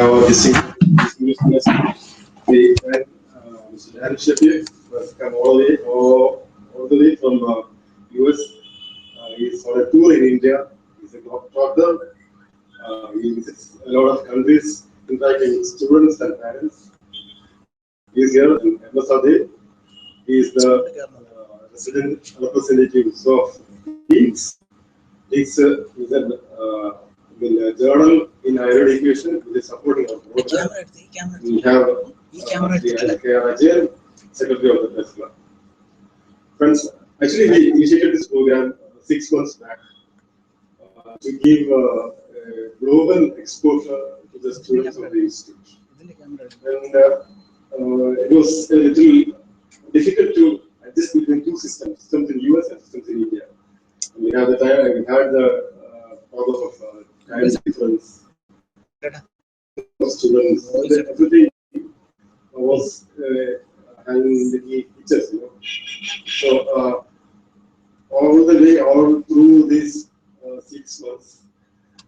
have a distinguished guest. Mr. Dan Sheffield has come all the way from US. He's on a tour in India. He's a globetrotter. He visits a lot of countries, interacting with students and parents. He is here in Ambassador. He is the resident representative of Peaks. Peaks is a journal in higher education which is supporting our program. We have the Secretary of the Press Club. Friends, actually we initiated this program 6 months back to give global exposure to the students of the institute. And it was a little difficult to adjust between two systems in US and systems in India. And we had the problem of time difference, students, everything was having the teachers, So all through these 6 months,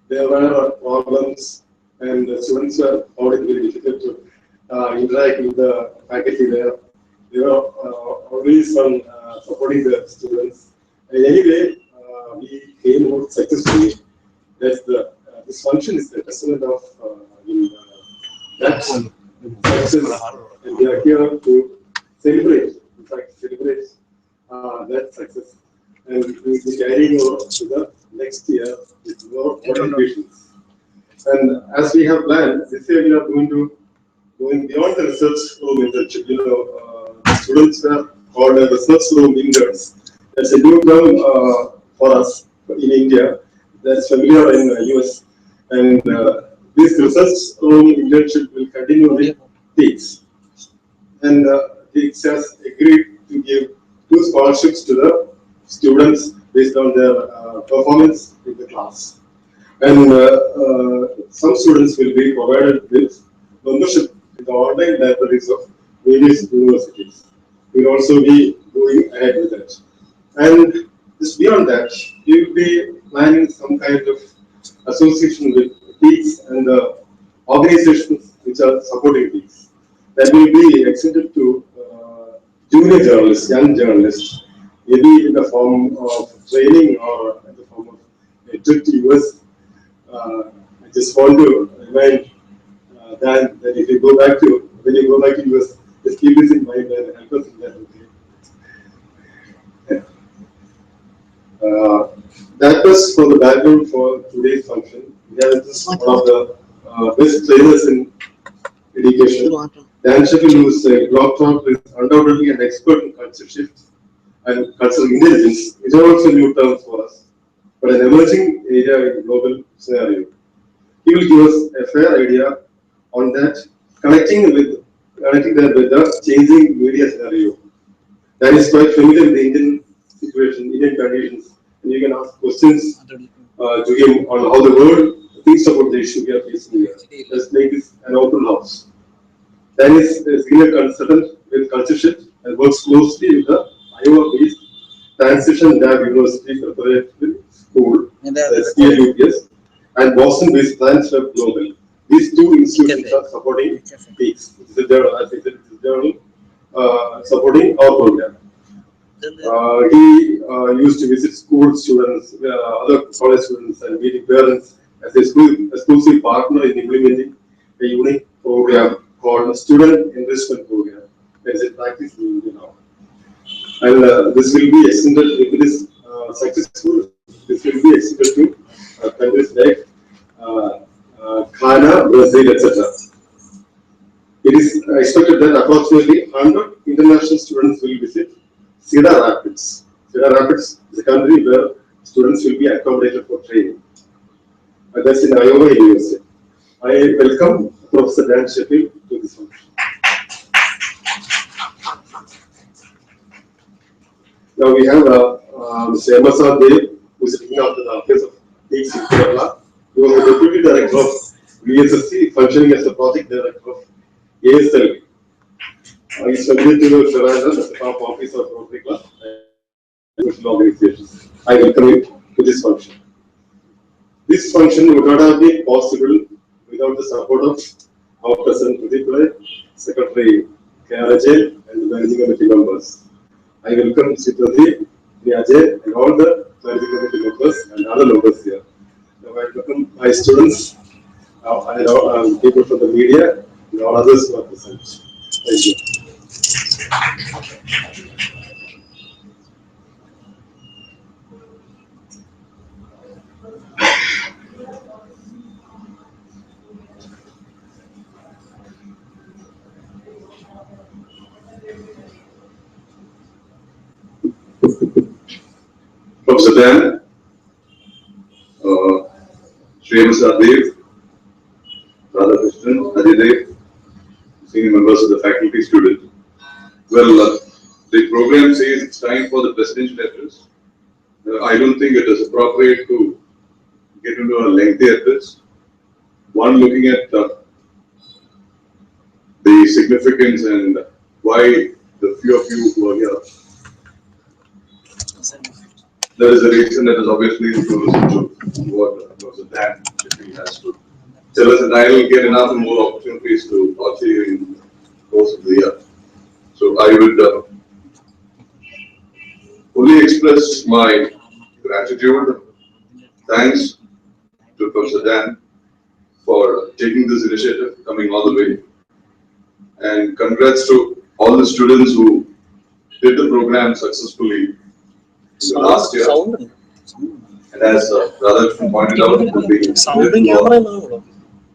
there were problems, and the students were finding it very difficult to interact with the faculty there. They were always on supporting the students. And anyway, we came out successfully. That's this function is the testament of that success, and we are here to celebrate. In fact, celebrate that success, and we will be carrying over to the next year with more motivations. And as we have planned, this year we are going beyond the research room internship. The students were called research room interns. That's a new term for us in India. That's familiar in the US. And this research room internship will continue with Peaks. And Peaks has agreed to give 2 scholarships to the students based on their performance in the class. And some students will be provided with membership in the online libraries of various universities. We will also be going ahead with that. And just beyond that, we will be planning some kind of association with Peaks and the organizations which are supporting Peaks. That will be extended to junior journalists, young journalists, maybe in the form of training or in the form of a trip to US. I just want to remind Dan that if you go back to US, just keep this in mind and help us in that. That was for the background for today's function. We have this one of the best trainers in education. Dan Sheffield, who is a globetrotter, is undoubtedly an expert in culture shifts and cultural intelligence. Is also a new term for us, but an emerging area in global scenario. He will give us a fair idea on that, connecting that with the changing media scenario. That is quite familiar with the Indian situation, Indian conditions, and you can ask questions to him on how the world thinks about the issue we are facing here. Let's make this an open house. Dan is a senior consultant with culture shift and works closely with the Iowa-based Transition Lab University Preparatory School, STLUPS, and Boston-based Transfer Global. These 2 institutions are supporting Peaks. It is a journal, as I said, it is a journal supporting our program. He used to visit school students, other college students, and meeting parents as a exclusive partner in implementing a unique program called Student Enrichment Program. That is in practice in India now. And this will be extended, if it is successful, this will be extended to countries like Ghana, Brazil, etc. It is expected that approximately 100 international students will visit Cedar Rapids. Cedar Rapids is a country where students will be accommodated for training. And that's in Iowa University. I welcome Professor Dan Sheffield to this function. Now we have Mr. Emerson Dave, who is looking after the affairs of Peaks in Kerala. He was the Deputy Director of VSSC, functioning as the Project Director of ASL. He is familiar to the Ferrara, the top office of Rotary Club and social organizations. I welcome him to this function. This function would not have been possible without the support of our President Pradeep, Secretary K.R. and managing committee members. I welcome Sri Pradeep, Ajay, and all the managing committee members and other members here. Now I welcome my students and all, people from the media and all others who are present. Thank you. Professor Dan, Sri Dev, Radhakrishnan, Ajay Dev, senior members of the faculty, student. Well, the program says it's time for the presidential address. I don't think it is appropriate to get into a lengthy address. One, looking at the significance and why the few of you who are here. There is a reason that is obviously to listen to what Professor Dan has to tell us, and I will get enough and more opportunities to talk to you in the course of the year. So I would only express my gratitude, thanks to Professor Dan for taking this initiative, coming all the way, and congrats to all the students who did the program successfully in the last year. And as Radhakrishnan pointed out, it will be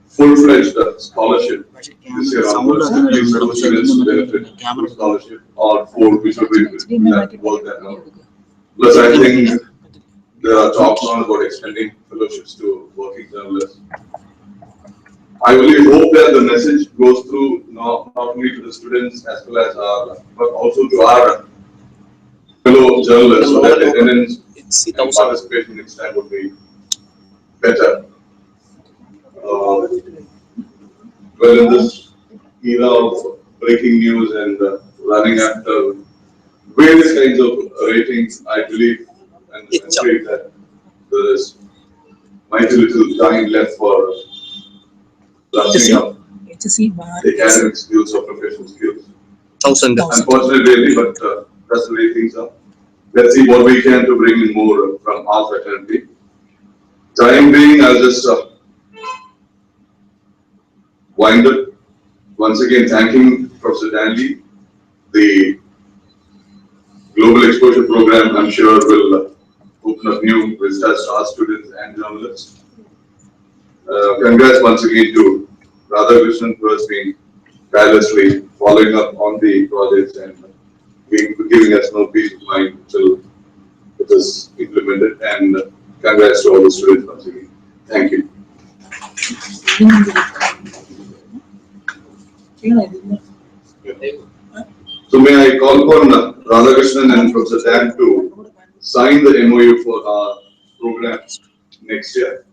full-fledged scholarship this year onwards. At least 4 students benefit full scholarship, or 4 which will be work that out. Plus, I think there are talks on about extending fellowships to working journalists. I really hope that the message goes through not only to the students as well as but also to our fellow journalists, so that attendance and participation next time would be better. Well, in this era of breaking news and running after various kinds of ratings, I believe and afraid that there is mighty little time left for brushing up the academic skills or professional skills. Unfortunately, really, but that's the way things are. Let's see what we can to bring in more from our fraternity. Time being, I'll just wind up. Once again, thanking Professor Danley. The Global Exposure Program, I'm sure, will open up new vistas to our students and journalists. Congrats once again to Radhakrishnan, who has been tirelessly following up on the projects and giving us no peace of mind until it is implemented. And congrats to all the students once again. Thank you. So may I call upon Radhakrishnan and Professor Dan to sign the MOU for our program next year.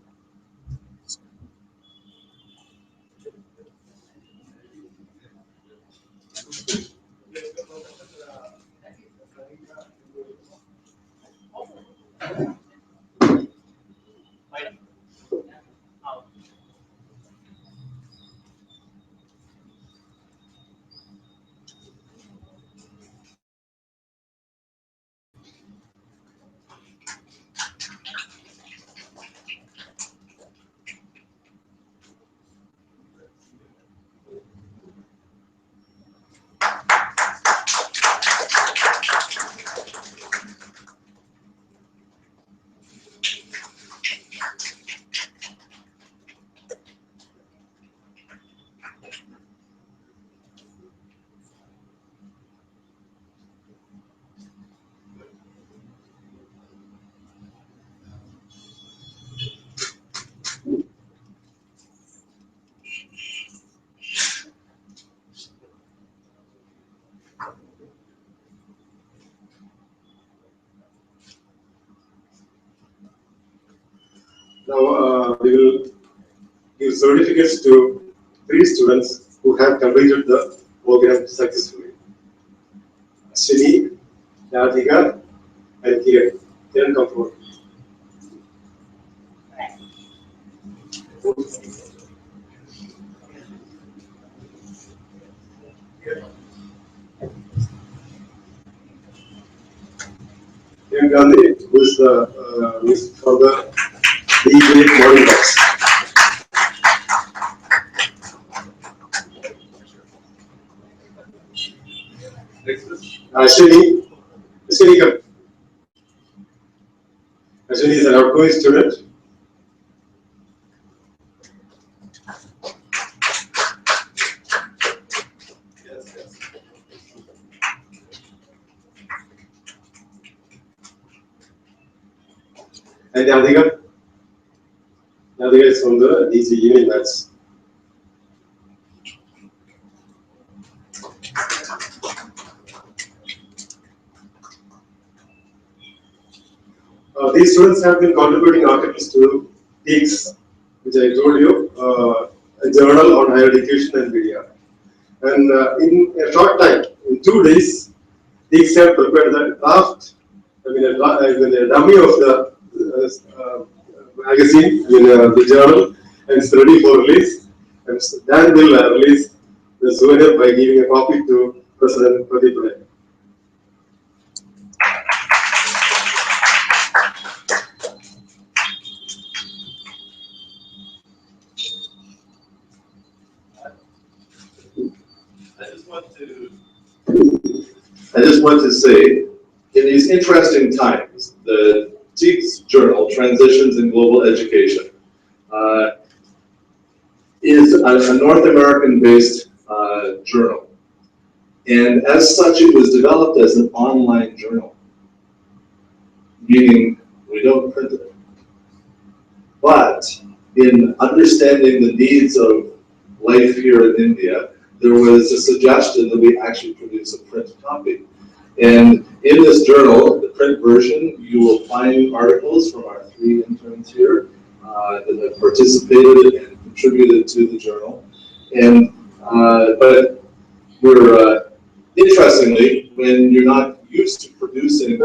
Now we will give certificates to 3 students who have completed the program successfully. Ashwini, Radhika, and Kiran. Kiran, come forward. Priyanka Gandhi, who is the for the DJ morning box. Ashwini, come. Ashwini is an outgoing student. And Yadika is from the DC evening batch. These students have been contributing articles to TEEX, which I told you, a journal on higher education and media. And in a short time, in 2 days, TEEX have prepared the draft, a dummy of the magazine, the journal, and it's ready for release. And Dan will release the souvenir by giving a copy to President Pradeep today. I just want to say, in these interesting times, the TEEX journal, Transitions in Global Education, is a North American-based journal. And as such, it was developed as an online journal, meaning we don't print it. But in understanding the needs of life here in India, there was a suggestion that we actually produce a print copy. And in this journal, the print version, you will find articles from our 3 interns here that have participated and contributed to the journal. And but we're interestingly, when you're not used to producing.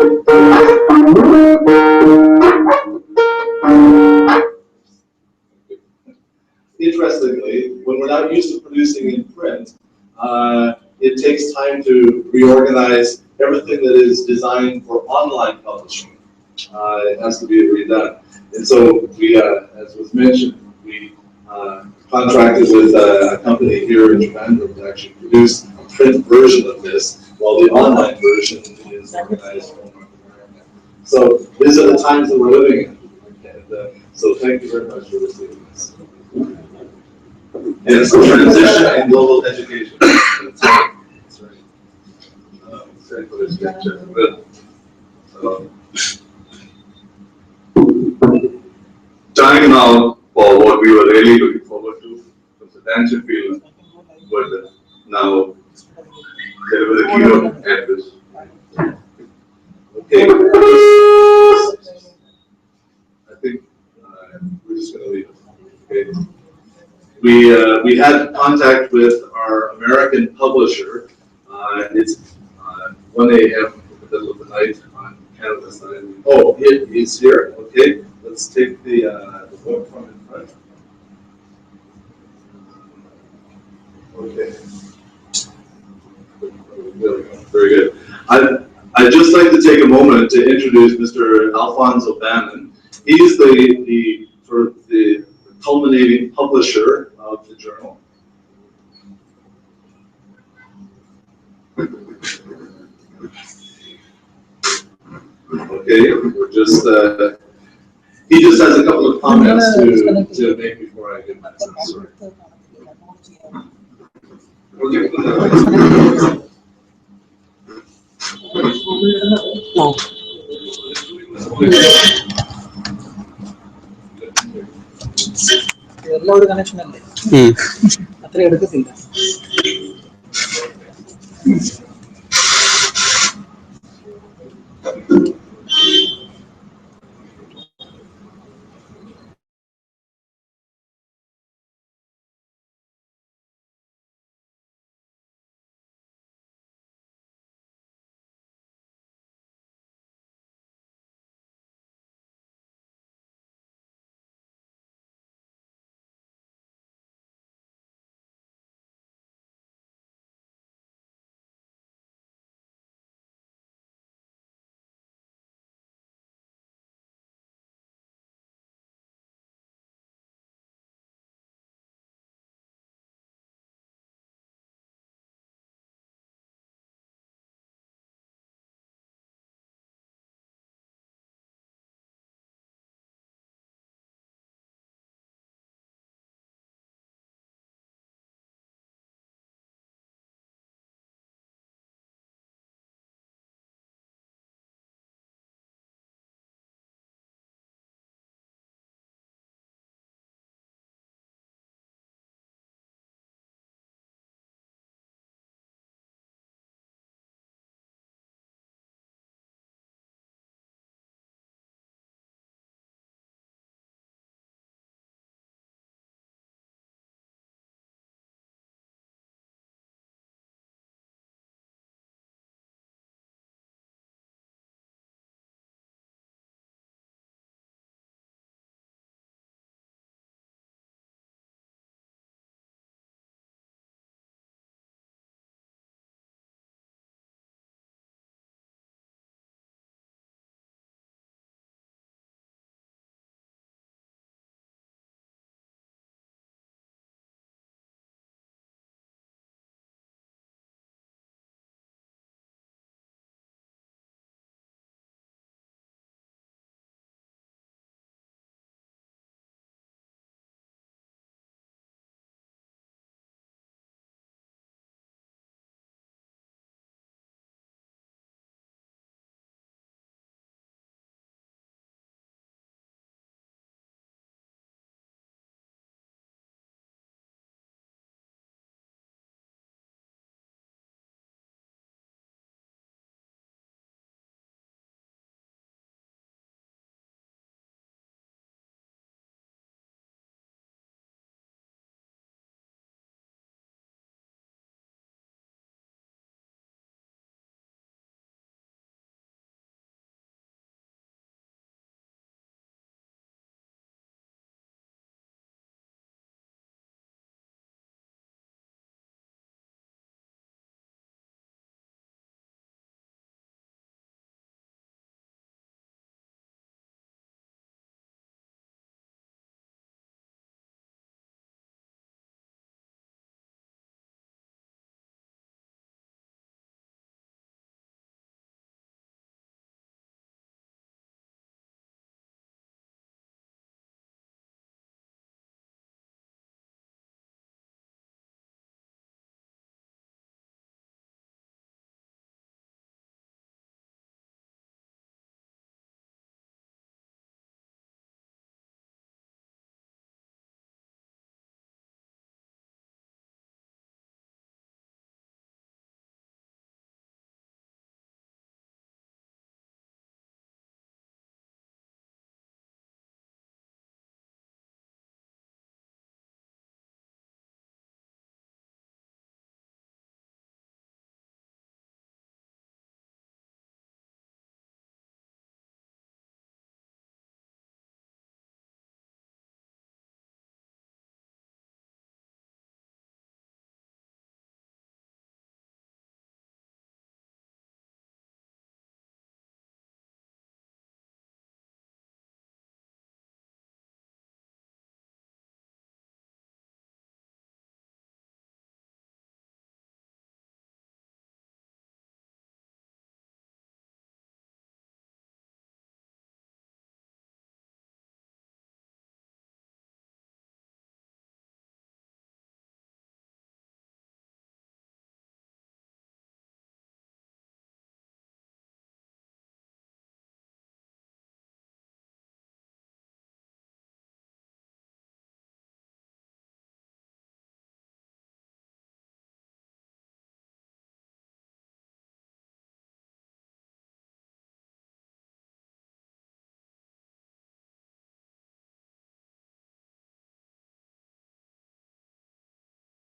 Interestingly, when we're not used to producing in print, it takes time to reorganize everything that is designed for online publishing. It has to be redone. And so we, as was mentioned, we contracted with a company here in Japan to actually produce a print version of this, while the online version is organized from North America. So these are the times that we're living in. And, so thank you very much for receiving this. And it's a transition in global education. That's right. Sorry for this picture. Time now for what we were really looking forward to was the tangible field, but now deliver the keynote address. Okay. I think we're just going to leave it. Okay. We had contact with our American publisher. It's 1 a.m. in the middle of the night on Canada side. Oh, he's here. Okay, let's take the book from in front. Okay. Very good. I'd just like to take a moment to introduce Mr. Alfonso Bannon. He's the culminating publisher of the journal. Okay, we're just he just has a couple of comments to make before I give my story. ഒരു connection അല്ലേ അത്ര എടുക്കത്തില്ല.